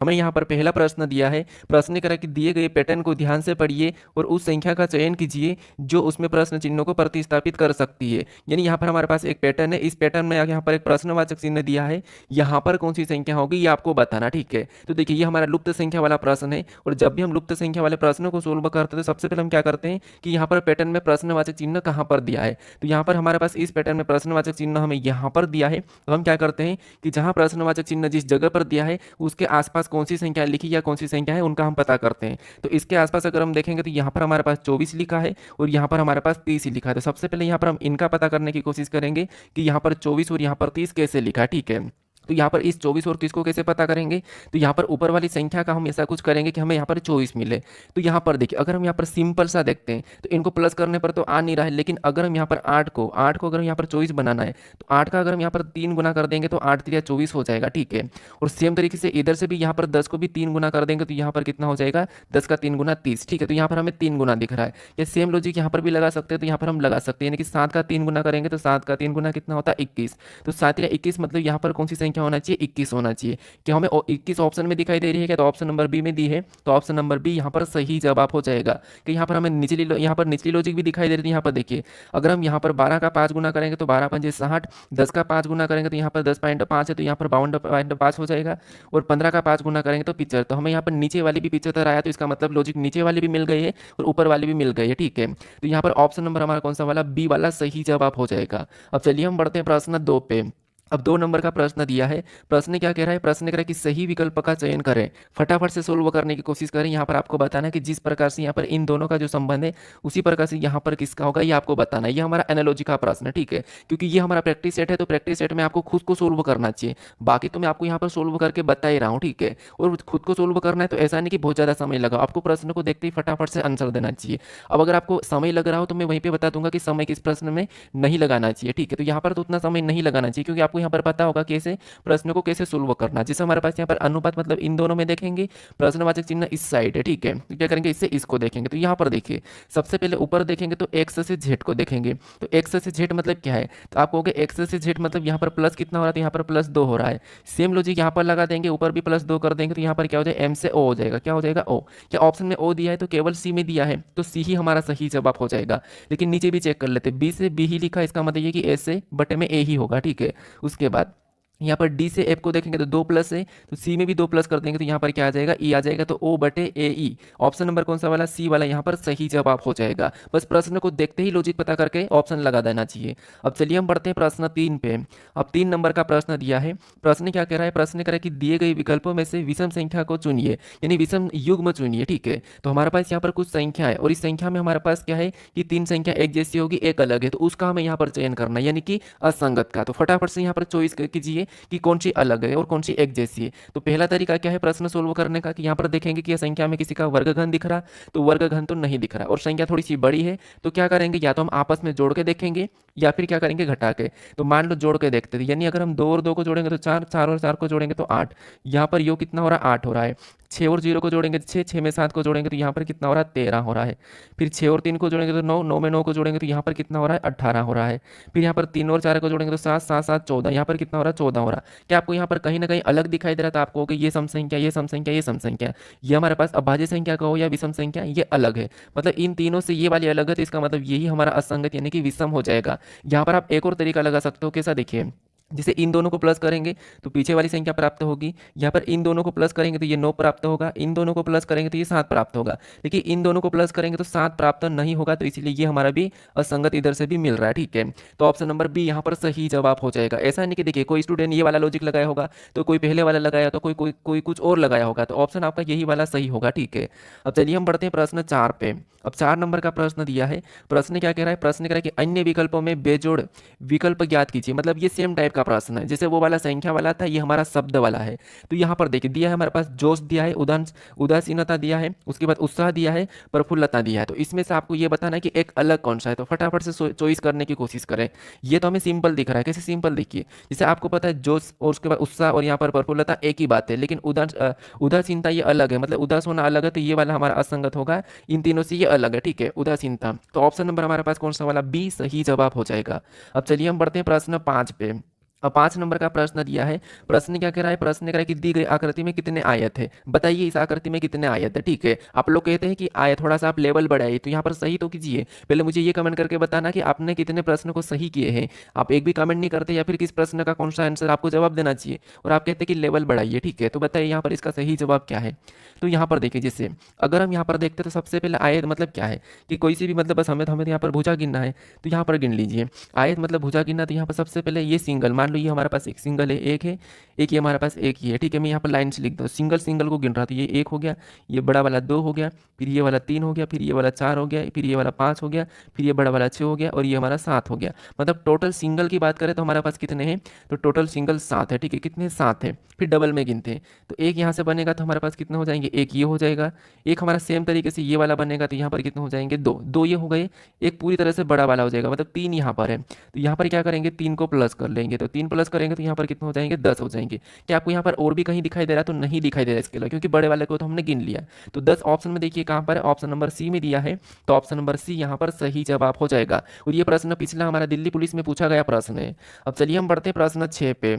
हमें यहाँ पर पहला प्रश्न दिया है। प्रश्न ने करा कि दिए गए पैटर्न को ध्यान से पढ़िए और उस संख्या का चयन कीजिए जो उसमें प्रश्न चिन्हों को प्रतिस्थापित कर सकती है। यानी यहाँ पर हमारे पास एक पैटर्न है, इस पैटर्न में यहाँ पर एक प्रश्नवाचक चिन्ह दिया है, यहाँ पर कौन सी संख्या होगी ये आपको बताना। ठीक है, तो देखिए ये हमारा लुप्त संख्या वाला प्रश्न है, और जब भी हम लुप्त संख्या वाले प्रश्नों को सोल्व करते हैं तो सबसे पहले हम क्या करते हैं कि यहाँ पर पैटर्न में प्रश्नवाचक चिन्ह कहाँ पर दिया है। तो यहाँ पर हमारे पास इस पैटर्न में प्रश्नवाचक चिन्ह हमें यहाँ पर दिया है, तो हम क्या करते हैं कि जहाँ प्रश्नवाचक चिन्ह जिस जगह पर दिया है उसके आसपास कौन सी संख्या लिखी या कौन सी संख्या है उनका हम पता करते हैं। तो इसके आसपास अगर हम देखेंगे तो यहाँ पर हमारे पास 24 लिखा है और यहाँ पर हमारे पास 30 ही लिखा है। तो सबसे पहले यहाँ पर हम इनका पता करने की कोशिश करेंगे कि यहाँ पर 24 और यहाँ पर 30 कैसे लिखा है। ठीक है, तो यहाँ पर इस 24 और 30 को कैसे पता करेंगे, तो यहाँ पर ऊपर वाली संख्या का हम ऐसा कुछ करेंगे कि हमें यहाँ पर 24 मिले। तो यहाँ पर देखिए अगर हम यहाँ पर सिंपल सा देखते हैं तो इनको प्लस करने पर तो आ नहीं रहा है, लेकिन अगर हम यहाँ पर 8 को अगर यहाँ पर 24 बनाना है तो 8 का अगर हम यहाँ पर 3 गुना कर देंगे तो 8 3 24 हो जाएगा। ठीक है, और सेम तरीके से इधर से भी यहाँ पर 10 को भी 3 गुना कर देंगे तो यहाँ पर कितना हो जाएगा, 10 का 3 गुना 30। ठीक है, तो यहाँ पर हमें 3 गुना दिख रहा है। या सेम लॉजिक यहाँ पर भी लगा सकते हैं, तो यहाँ पर हम लगा सकते हैं यानी कि 7 का 3 गुना करेंगे तो 7 का 3 गुना कितना होता है 21। तो 7 या 21 मतलब यहाँ पर कौन सी संख्या होना चाहिए, 21 होना चाहिए। कि हमें 21 ऑप्शन में दिखाई दे रही है क्या, तो ऑप्शन नंबर बी में दी है, तो ऑप्शन नंबर बी यहाँ पर सही जवाब हो जाएगा। कि यहाँ पर हमें यहाँ पर निचली लॉजिक भी दिखाई दे रही है। यहाँ पर देखिए अगर हम यहाँ पर 12 का 5 गुना करेंगे तो 12 पंजे 60, 10 का 5 गुना करेंगे तो यहाँ पर 10.5 है तो यहाँ पर 52.5 हो जाएगा, और 15 का 5 गुना करेंगे तो 75। तो हमें यहाँ पर नीचे वाली भी 75 आया, तो इसका मतलब लॉजिक नीचे वाली भी मिल गई है और ऊपर वाली भी मिल गई है। ठीक है, तो यहाँ पर ऑप्शन नंबर हमारा कौन सा वाला, बी वाला सही जवाब हो जाएगा। अब चलिए हम बढ़ते हैं प्रश्न 2 पे। अब 2 नंबर का प्रश्न दिया है। प्रश्न क्या कह रहा है, प्रश्न कह रहा है कि सही विकल्प का चयन करें। फटाफट से सोल्व करने की कोशिश करें। यहाँ पर आपको बताना है कि जिस प्रकार से यहाँ पर इन दोनों का जो संबंध है उसी प्रकार से यहाँ पर किसका होगा ये आपको बताना है। ये हमारा एनालॉजी का प्रश्न है। ठीक है, क्योंकि ये हमारा प्रैक्टिस सेट है तो प्रैक्टिस सेट में आपको खुद को सोल्व करना चाहिए। बाकी तो मैं आपको यहाँ पर सोल्व करके बता ही रहा हूँ। ठीक है, और खुद को सोल्व करना है तो ऐसा नहीं कि बहुत ज़्यादा समय लगा, आपको प्रश्न को देखते ही फटाफट से आंसर देना चाहिए। अब अगर आपको समय लग रहा हो तो मैं वहीं पर बता दूंगा कि समय किस प्रश्न में नहीं लगाना चाहिए। ठीक है, तो यहाँ पर तो उतना समय नहीं लगाना चाहिए क्योंकि आपको यहाँ पर पता होगा कि कैसे प्रश्न को कैसे सोल्व करना। जैसे हमारे पास यहाँ पर अनुपात मतलब इन दोनों में देखेंगे, प्रश्नवाचक चिन्ह इस साइड है। ठीक है, तो क्या करेंगे इससे इसको देखेंगे। तो यहाँ पर देखिए सबसे पहले ऊपर देखेंगे तो एक्स से जेड को देखेंगे। तो एक्स से जेड मतलब क्या है, तो आप कहोगे एक्स से जेड मतलब यहाँ पर प्लस कितना हो रहा है, तो यहाँ पर +2 हो रहा है। सेम लॉजिक यहाँ पर लगा देंगे, ऊपर भी +2 कर देंगे तो यहाँ पर क्या हो जाएगा, एम से ओ हो जाएगा। क्या हो जाएगा, ओ। क्या ऑप्शन में ओ दिया है तो केवल सी में दिया है तो सी ही हमारा सही जवाब हो जाएगा। लेकिन नीचे भी चेक कर लेते, बी से बी ही लिखा, इसका मतलब ये कि ए से बटे में ए ही होगा। ठीक है, उसके बाद यहाँ पर डी से एफ को देखेंगे तो 2 प्लस है, तो सी में भी 2 प्लस कर देंगे तो यहाँ पर क्या आ जाएगा, ई आ जाएगा। तो ओ बटे ए ई, ऑप्शन नंबर कौन सा वाला, सी वाला यहाँ पर सही जवाब हो जाएगा। बस प्रश्न को देखते ही लॉजिक पता करके ऑप्शन लगा देना चाहिए। अब चलिए हम बढ़ते हैं प्रश्न 3 पे। अब 3 नंबर का प्रश्न दिया है। प्रश्न क्या कह रहा है, प्रश्न कह रहा है कि दिए गए विकल्पों में से विषम संख्या को चुनिए, यानी विषम युग्म चुनिए। ठीक है, तो हमारे पास यहाँ पर कुछ संख्या है और इस संख्या में हमारे पास क्या है कि 3 संख्या एक जैसी होगी, एक अलग है, तो उसका हमें यहाँ पर चयन करना है, यानी कि असंगत का। तो फटाफट से यहाँ पर चॉइस कीजिए कि कौन सी अलग है और कौन सी एक जैसी है। तो पहला तरीका क्या है प्रश्न सोल्व करने का, कि यहाँ पर देखेंगे कि यह संख्या में किसी का वर्गघन दिख रहा, तो वर्गघन तो नहीं दिख रहा, और संख्या थोड़ी सी बड़ी है तो क्या करेंगे, या तो हम आपस में जोड़ के देखेंगे या फिर क्या करेंगे घटा के। तो मान लो जोड़ के देखते थे, यानी अगर हम 2 और 2 को जोड़ेंगे तो 4, 4 और 4 को जोड़ेंगे तो 8। यहाँ पर यो कितना हो रहा है, 8 हो रहा है। 6 और 0 को जोड़ेंगे तो 6, 6 में 7 को जोड़ेंगे तो यहाँ पर कितना हो रहा है, 13 हो रहा है। फिर 6 और 3 को जोड़ेंगे तो 9, 9 में 9 को जोड़ेंगे तो यहाँ पर कितना हो रहा है, 18 हो रहा है। फिर यहाँ पर 3 और 4 को जोड़ेंगे तो 7, 7, 7, 14, यहाँ पर कितना हो रहा है, 14 हो रहा है। क्या आपको यहाँ पर कहीं ना कहीं अलग दिखाई दे रहा था, आपको कि ये सम संख्या, ये सम संख्या, ये सम संख्या, ये हमारे पास अभाज्य संख्या कहो या विषम संख्या, ये अलग है। मतलब इन तीनों से ये वाली अलग है, तो इसका मतलब यही हमारा असंगत यानी कि विषम हो जाएगा। यहाँ पर आप एक और तरीका लगा सकते हो, कैसा देखिए, जैसे इन दोनों को प्लस करेंगे तो पीछे वाली संख्या प्राप्त होगी। यहाँ पर इन दोनों को प्लस करेंगे तो ये 9 प्राप्त होगा, इन दोनों को प्लस करेंगे तो ये 7 प्राप्त होगा। लेकिन इन दोनों को प्लस करेंगे तो 7 प्राप्त नहीं होगा, तो इसीलिए ये हमारा भी असंगत इधर से भी मिल रहा है। ठीक है, तो ऑप्शन नंबर बी यहाँ पर सही जवाब हो जाएगा। ऐसा नहीं कि देखिए कोई स्टूडेंट ये वाला लॉजिक लगाया होगा तो कोई पहले वाला लगाया, तो कोई कोई कोई कुछ और लगाया होगा, तो ऑप्शन आपका यही वाला सही होगा। ठीक है, अब चलिए हम बढ़ते हैं प्रश्न 4 पे। अब 4 नंबर का प्रश्न दिया है। प्रश्न क्या कह रहा है, प्रश्न कह रहा है कि अन्य विकल्पों में बेजोड़ विकल्प ज्ञात कीजिए। मतलब ये सेम टाइप का प्रश्न है, जैसे वो वाला संख्या वाला था, ये हमारा शब्द वाला है। तो यहाँ पर देखिए दिया है हमारे पास जोश दिया है, उदासीनता दिया है, उसके बाद उत्साह दिया है, प्रफुल्लता दिया है। तो इसमें से आपको ये बताना है कि एक अलग कौन सा है। तो फटाफट से चॉइस करने की कोशिश करें। ये तो हमें सिंपल दिख रहा है, कैसे सिंपल देखिए, जैसे आपको पता है जोश और उसके बाद उत्साह और यहाँ पर प्रफुल्लता एक ही बात है, लेकिन उदासीनता ये अलग है, मतलब उदास होना अलग है, तो ये वाला हमारा असंगत होगा। इन तीनों से ये अलग है। ठीक है, उदासीनता। तो ऑप्शन नंबर हमारे पास कौन सा वाला, बी सही जवाब हो जाएगा। अब चलिए हम बढ़ते हैं प्रश्न 5 पे। अब 5 नंबर का प्रश्न दिया है। प्रश्न क्या कह रहा है? प्रश्न कह रहा है कि दी गई आकृति में कितने आयत है, बताइए इस आकृति में कितने आयत है। ठीक है, आप लोग कहते हैं कि आय थोड़ा सा आप लेवल बढ़ाइए, तो यहाँ पर सही तो कीजिए। पहले मुझे ये कमेंट करके बताना कि आपने कितने प्रश्न को सही किए हैं। आप एक भी कमेंट नहीं करते, या फिर किस प्रश्न का कौन सा आंसर आपको जवाब देना चाहिए, और आप कहते हैं कि लेवल बढ़ाइए। ठीक है, तो बताइए यहाँ पर इसका सही जवाब क्या है। तो यहाँ पर देखिए, जैसे अगर हम यहाँ पर देखते हैं तो सबसे पहले आयत मतलब क्या है कि कोई सी भी, मतलब बस हमें यहाँ पर भुजा गिनना है, तो यहाँ पर गिन लीजिए। आयत मतलब भुजा गिनना, तो यहाँ पर सबसे पहले ये सिंगल, मान लो ये हमारे पास एक सिंगल है, एक है, एक ये हमारे पास एक ही है। ठीक है, मैं यहाँ पर लाइन से लिख दूँ, सिंगल सिंगल को गिन रहा, तो ये एक हो गया, ये बड़ा वाला दो हो गया, फिर ये वाला तीन हो गया, फिर ये वाला चार हो गया, फिर ये वाला पाँच हो गया, फिर ये बड़ा वाला छः हो गया, और ये हमारा सात हो गया। मतलब टोटल सिंगल की बात करें तो हमारे पास कितने हैं, तो टोटल सिंगल सात है। ठीक है, कितने, सात है। फिर डबल में गिनते हैं, तो एक यहाँ से बनेगा तो हमारे पास कितने हो जाएंगे, एक ये हो जाएगा। एक हमारा सेम तरीके से ये वाला बनेगा, तो यहाँ पर कितने हो जाएंगे, दो, दो ये हो गए। एक पूरी तरह से बड़ा वाला हो जाएगा, मतलब तीन यहाँ पर है, तो यहाँ पर क्या करेंगे, तीन को प्लस कर लेंगे, तो तीन प्लस करेंगे तो यहाँ पर कितने हो जाएंगे, 10 हो जाएंगे। क्या आपको यहाँ पर और भी कहीं दिखाई दे रहा है, तो नहीं दिखाई दे रहा है इसके अलावा, क्योंकि बड़े वाले को तो हमने गिन लिया। तो 10 ऑप्शन में देखिए कहाँ पर है, ऑप्शन नंबर सी में दिया है, तो ऑप्शन नंबर सी यहाँ पर सही जवाब हो जाएगा। और ये प्रश्न पिछला हमारा दिल्ली पुलिस में पूछा गया प्रश्न है। अब चलिए हम बढ़ते हैं प्रश्न 6 पे।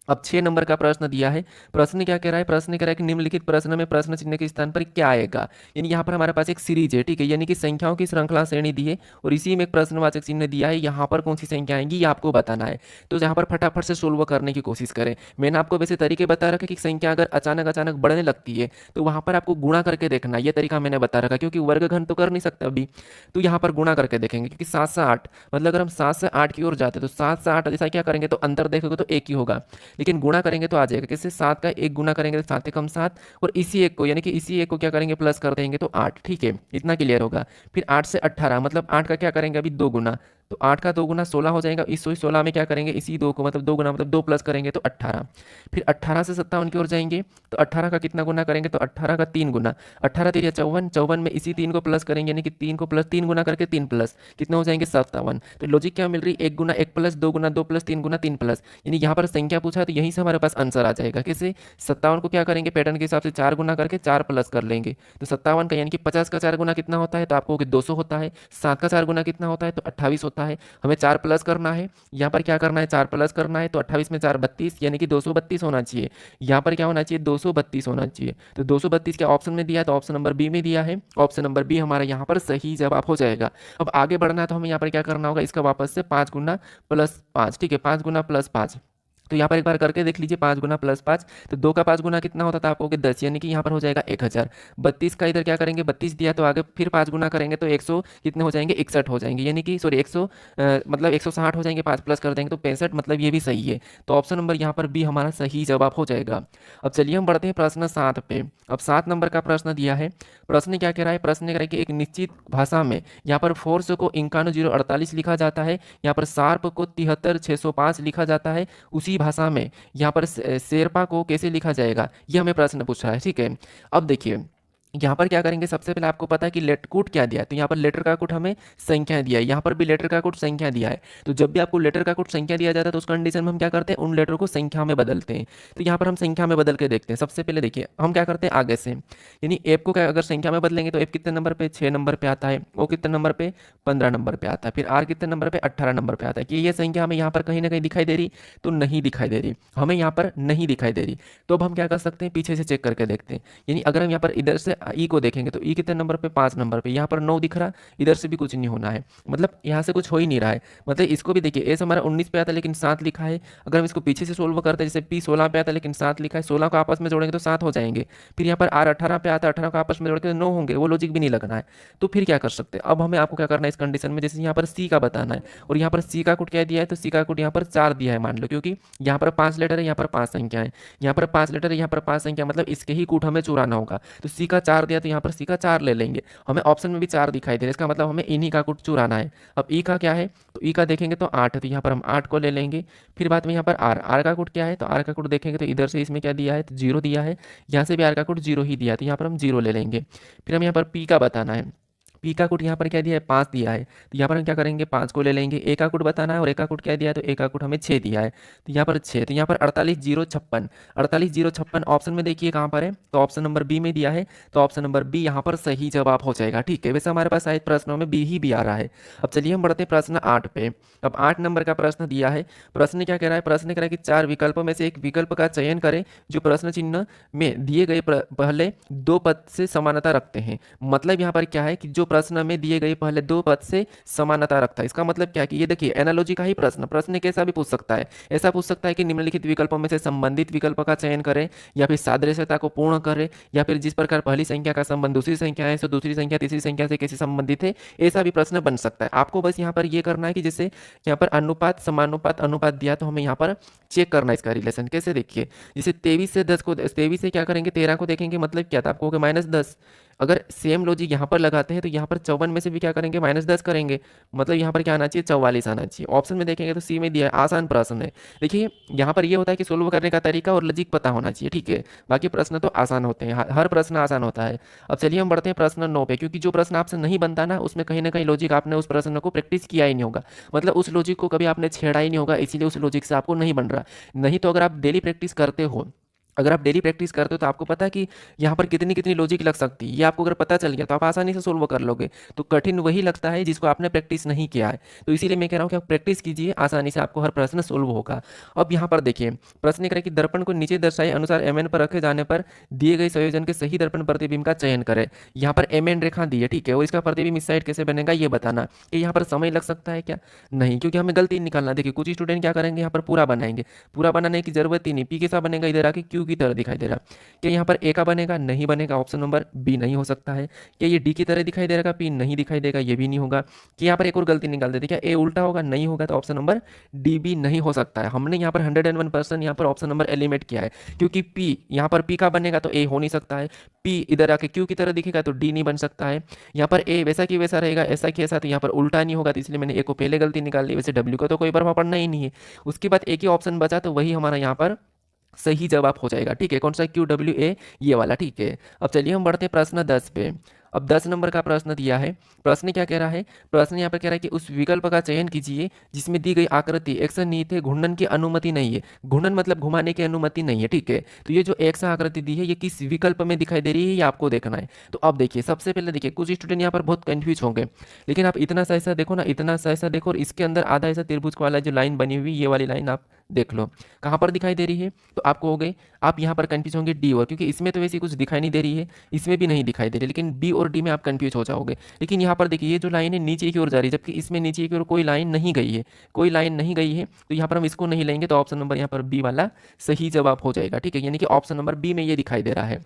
अब 6 नंबर का प्रश्न दिया है। प्रश्न क्या कह रहा है? प्रश्न कह रहा है कि निम्नलिखित प्रश्न में प्रश्न चिन्ह के स्थान पर क्या आएगा। यानी यहाँ पर हमारे पास एक सीरीज है, ठीक है, यानी कि संख्याओं की श्रृंखला श्रेणी दी है, और इसी में एक प्रश्नवाचक चिन्ह दिया है। यहाँ पर कौन सी संख्या आएंगी ये आपको बताना है। तो यहाँ पर फटाफट से सोल्व करने की कोशिश करें। मैंने आपको वैसे तरीके बता रखा कि संख्या अगर अचानक अचानक बढ़ने लगती है तो वहाँ पर आपको गुणा करके देखना, ये तरीका मैंने बता रखा, क्योंकि वर्गघन तो कर नहीं सकता अभी, तो यहाँ पर गुणा करके देखेंगे। क्योंकि 7 से 8, मतलब अगर हम 7 से 8 की ओर जाते हैं तो 7 से 8 जैसा क्या करेंगे, तो अंतर देखोगे तो एक ही होगा, लेकिन गुणा करेंगे तो आ जाएगा। किससे? 7 का एक गुना करेंगे तो 7 कम 7, और इसी एक को, यानी कि इसी एक को क्या करेंगे, प्लस कर देंगे तो 8। ठीक है, इतना क्लियर होगा। फिर 8 से 18, मतलब 8 का क्या करेंगे अभी, दो गुना, तो 8 का दो गुना 16 हो जाएगा। इस 16 में क्या करेंगे, इसी दो को, मतलब दो गुना, मतलब दो प्लस करेंगे तो 18। फिर 18 से 57 की ओर जाएंगे, तो 18 का कितना गुना करेंगे, तो 18 का तीन गुना, 18 तेरिया 54, 54 में इसी तीन को प्लस करेंगे, यानी कि तीन को प्लस, तीन गुना करके तीन प्लस, कितना हो जाएंगे, 57। तो लॉजिक क्या मिल रही है, एक गुना एक प्लस, दो गुना दो प्लस, तीन गुना तीन प्लस, यानी यहाँ पर संख्या पूछा है तो यहीं से हमारे पास आंसर आ जाएगा। कैसे? 57 को क्या करेंगे, पैटर्न के हिसाब से 4 गुना करके 4 प्लस कर लेंगे, तो 57 का, यानी कि 50 का 4 गुना कितना होता है, तो आपको 200 होता है। 7 का 4 गुना कितना होता है, तो 28 होता है। हमें 4 प्लस करना है, यहाँ पर क्या करना है, 4 प्लस करना है, तो 28 में 4 32, यानी कि 232 होना चाहिए। यहाँ पर क्या होना चाहिए, 232 होना चाहिए। तो 232 क्या ऑप्शन में दिया है, तो ऑप्शन नंबर बी में दिया है। ऑप्शन नंबर बी हमारा यहाँ पर सही जवाब हो जाएगा। अब आगे बढ़ना है तो हमें यहाँ पर क्या करना होगा, इसका वापस से 5 गुना प्लस 5, ठीक है, 5 गुना प्लस 5, तो यहाँ पर एक बार करके देख लीजिए, 5 गुना प्लस 5, तो 2 का 5 गुना कितना होता था आपको, 10, यानी कि यहाँ पर हो जाएगा 1000। 32 का इधर क्या करेंगे, 32 दिया तो आगे फिर 5 गुना करेंगे तो 100 कितने हो जाएंगे, 61 हो जाएंगे, यानी कि सॉरी 100 मतलब 160 हो जाएंगे, 5 प्लस कर देंगे तो 65, मतलब ये भी सही है। तो ऑप्शन नंबर यहाँ पर बी हमारा सही जवाब हो जाएगा। अब चलिए हम बढ़ते हैं प्रश्न 7 पे। अब 7 नंबर का प्रश्न दिया है। प्रश्न क्या कह रहा है? प्रश्न कह रहा है कि एक निश्चित भाषा में यहाँ पर फोर्स को 51048 लिखा जाता है, यहाँ पर शार्प को 73605 लिखा जाता है। उसी भाषा में यहाँ पर शेरपा को कैसे लिखा जाएगा, ये हमें प्रश्न पूछा है। ठीक है, अब देखिए यहाँ पर क्या करेंगे, सबसे पहले आपको पता है कि लेटर कूट क्या दिया है, तो यहाँ पर लेटर का कूट हमें संख्या दिया है, यहाँ पर भी लेटर का कूट संख्या दिया है। तो जब भी आपको लेटर का कूट संख्या दिया जाता है तो उस कंडीशन में हम क्या करते हैं, उन लेटर को संख्या में बदलते हैं। तो यहाँ पर हम संख्या में बदल के देखते हैं। सबसे पहले देखिए हम क्या करते हैं आगे से, यानी एप को क्या अगर संख्या में बदलेंगे तो एप कितने नंबर पे, 6 नंबर पे आता है, ओ कितने नंबर पे, 15 नंबर पे आता है, फिर आर कितने नंबर पे, 18 नंबर पे आता है। कि ये संख्या हमें यहाँ पर कहीं ना कहीं दिखाई दे रही, तो नहीं दिखाई दे रही, हमें यहाँ पर नहीं दिखाई दे रही। तो अब हम क्या कर सकते हैं, पीछे से चेक करके देखते हैं। यानी अगर हम यहाँ पर इधर से ई को देखेंगे तो ई कितने नंबर पे, 5 नंबर पे, यहाँ पर 9 दिख रहा, इधर से भी कुछ नहीं होना है, मतलब यहाँ से कुछ हो ही नहीं रहा है। मतलब इसको भी देखिए, एस हमारा 19 पे आता है लेकिन 7 लिखा है। अगर हम इसको पीछे से सोल्व करते हैं, जैसे पी 16 पे आता है लेकिन 7 लिखा है, 16 को आपस में जोड़ेंगे तो 7 हो जाएंगे। फिर यहाँ पर आर 18 पे आता है, 18 को आपस में जोड़ के 9 होंगे, वो लॉजिक भी नहीं लगना है। तो फिर क्या कर सकते हैं, अब हमें आपको क्या करना है इस कंडीशन में, जैसे यहाँ पर सी का बताना है, और यहाँ पर सी का कोड क्या दिया है, तो सी का कोड यहाँ पर 4 दिया है मान लो, क्योंकि यहाँ पर 5 लेटर है, यहाँ पर 5 संख्या है, यहाँ पर 5 लेटर है, यहाँ पर 5 संख्या, मतलब इसके ही कूट हमें चुराना होगा। तो सी का 4 दिया तो यहाँ पर सी का 4 ले लेंगे। हमें ऑप्शन में भी 4 दिखाई दे रहा है, इसका मतलब हमें इन्हीं का कुछ चुराना है। अब ई का क्या है, तो ई का देखेंगे तो 8 है, तो यहाँ पर हम 8 को ले लेंगे। फिर बाद में यहाँ पर आर, आर का कोड क्या है, तो आर का कोड देखेंगे तो इधर से इसमें क्या दिया है, तो 0 दिया है, यहाँ से भी आर का कोड 0 ही दिया है, तो यहाँ पर हम 0 ले लेंगे। फिर हम यहाँ पर पी का बताना है। पी का कोड यहाँ पर क्या दिया है 5 दिया है, तो यहाँ पर हम क्या करेंगे 5 को ले लेंगे। ए का कोड बताना है और ए का कोड क्या दिया है, तो ए का कोड हमें 6 दिया है, तो यहाँ पर 6, तो यहाँ पर 48,056, 48,056 ऑप्शन में देखिए कहाँ पर है, तो ऑप्शन नंबर बी में दिया है, तो ऑप्शन नंबर बी यहाँ पर सही जवाब हो जाएगा। ठीक है, वैसे हमारे पास शायद प्रश्नों में बी ही भी आ रहा है। अब चलिए हम बढ़ते हैं प्रश्न 8 पे। अब 8 नंबर का प्रश्न दिया है, प्रश्न क्या कह रहा है, प्रश्न कह रहा है कि 4 विकल्पों में से एक विकल्प का चयन करें जो प्रश्न चिन्ह में दिए गए पहले 2 पद से समानता रखते हैं। मतलब यहाँ पर क्या है कि जो प्रश्न में दिए गए पहले 2 पद से समानता रखता है, इसका मतलब क्या है कि ये देखिए एनालॉजी का ही प्रश्न कैसा भी पूछ सकता है, ऐसा पूछ सकता है कि निम्नलिखित विकल्पों में से संबंधित विकल्प का चयन करें, या फिर सादृश्यता को पूर्ण करें, या फिर जिस प्रकार पहली संख्या का संबंध दूसरी संख्या है तो दूसरी संख्या तीसरी संख्या से कैसे संबंधित है, ऐसा भी प्रश्न बन सकता है। आपको बस यहाँ पर ये करना है कि जैसे यहाँ पर अनुपात समानुपात अनुपात दिया, तो हमें यहाँ पर चेक करना है इसका रिलेशन कैसे। देखिए जैसे 23 से 10 को 23 से क्या करेंगे 13 को देखेंगे, मतलब क्या था आपको होगा -10। अगर सेम लॉजिक यहाँ पर लगाते हैं तो यहाँ पर 54 में से भी क्या करेंगे -10 करेंगे, मतलब यहाँ पर क्या आना चाहिए 44 आना चाहिए। ऑप्शन में देखेंगे तो सी में दिया है, आसान प्रश्न है। देखिए यहाँ पर ये होता है कि सोल्व करने का तरीका और लॉजिक पता होना चाहिए, ठीक है, बाकी प्रश्न तो आसान होते हैं, हर प्रश्न आसान होता है। अब चलिए हम बढ़ते हैं प्रश्न 9 पे, क्योंकि जो प्रश्न आपसे नहीं बनता ना उसमें कहीं ना कहीं लॉजिक आपने उस प्रश्न को प्रैक्टिस किया ही नहीं होगा, मतलब उस लॉजिक को कभी आपने छेड़ा ही नहीं होगा, इसीलिए उस लॉजिक से आपको नहीं बन रहा। नहीं तो अगर आप डेली प्रैक्टिस करते हो, अगर आप डेली प्रैक्टिस करते हो तो आपको पता है कि यहाँ पर कितनी कितनी लॉजिक लग सकती है, ये आपको अगर पता चल गया तो आप आसानी से सोल्व कर लोगे। तो कठिन वही लगता है जिसको आपने प्रैक्टिस नहीं किया है, तो इसीलिए मैं कह रहा हूँ कि आप प्रैक्टिस कीजिए, आसानी से आपको हर प्रश्न सोल्व होगा। अब यहाँ पर देखिए प्रश्न करें कि दर्पण को नीचे दर्शाए अनुसार एम पर रखे जाने पर दिए गए संयोजन के सही दर्पण प्रतिबिंब का चयन करें। यहाँ पर एम रेखा दी है, ठीक है, और इसका प्रतिबिंब इस साइड कैसे बनेगा ये बताना। कि यहाँ पर समय लग सकता है क्या, नहीं, क्योंकि हमें गलती निकालना। देखिए कुछ स्टूडेंट क्या करेंगे यहाँ पर पूरा बनाएंगे, पूरा बनाने की जरूरत ही नहीं, पी कैसा बनेगा इधर आके क्यू की तरह दिखाई दे रहा। क्या यहाँ पर ए का बनेगा, नहीं बनेगा, ऑप्शन नंबर बी नहीं हो सकता है। क्या ये डी की तरह दिखाई दे रहा, पी नहीं दिखाई देगा, ये भी नहीं होगा। कि यहाँ पर एक और गलती निकाल देते, क्या ए उल्टा होगा, नहीं होगा, तो ऑप्शन नंबर डी भी नहीं हो सकता है। हमने यहाँ पर 101% यहाँ पर ऑप्शन नंबर एलिमिनेट किया है, क्योंकि पी यहाँ पर पी का बनेगा तो ए हो नहीं सकता है, पी इधर आके क्यू की तरह दिखेगा तो डी नहीं बन सकता है। यहाँ पर ए वैसा की वैसा रहेगा, ऐसा की ऐसा, तो यहाँ पर उल्टा नहीं होगा, तो इसलिए मैंने ए को पहले गलती निकाल ली। वैसे डब्ल्यू का तो कोई प्रभाव पड़ना ही नहीं है। उसके बाद एक ही ऑप्शन बचा, तो वही हमारा यहाँ पर सही जवाब हो जाएगा, ठीक है, कौन सा QWA ये वाला, ठीक है। अब चलिए हम बढ़ते हैं प्रश्न 10 पे। अब 10 नंबर का प्रश्न दिया है, प्रश्न क्या कह रहा है, प्रश्न यहाँ पर कह रहा है कि उस विकल्प का चयन कीजिए जिसमें दी गई आकृति एक्शन निहित है, घूर्णन की अनुमति नहीं है। घूर्णन मतलब घुमाने की अनुमति नहीं है, ठीक है। तो ये जो एक्स आकृति दी है ये किस विकल्प में दिखाई दे रही है ये आपको देखना है। तो अब देखिए सबसे पहले देखिए कुछ स्टूडेंट यहाँ पर बहुत कंफ्यूज होंगे, लेकिन आप इतना सा ऐसा देखो ना, इतना सा ऐसा देखो, और इसके अंदर आधा ऐसा त्रिभुज वाला जो लाइन बनी हुई ये वाली लाइन आप देख लो कहाँ पर दिखाई दे रही है, तो आपको हो गए, आप यहाँ पर कंफ्यूज होंगे डी और, क्योंकि इसमें तो वैसे कुछ दिखाई नहीं दे रही है, इसमें भी नहीं दिखाई दे रही, लेकिन बी और डी में आप कंफ्यूज हो जाओगे। लेकिन यहाँ पर देखिए ये जो लाइन है नीचे की ओर जा रही है, जबकि इसमें नीचे की ओर कोई लाइन नहीं गई है, कोई लाइन नहीं गई है, तो यहाँ पर हम इसको नहीं लेंगे, तो ऑप्शन नंबर यहाँ पर बी वाला सही जवाब हो जाएगा, ठीक है, यानी कि ऑप्शन नंबर बी में ये दिखाई दे रहा है।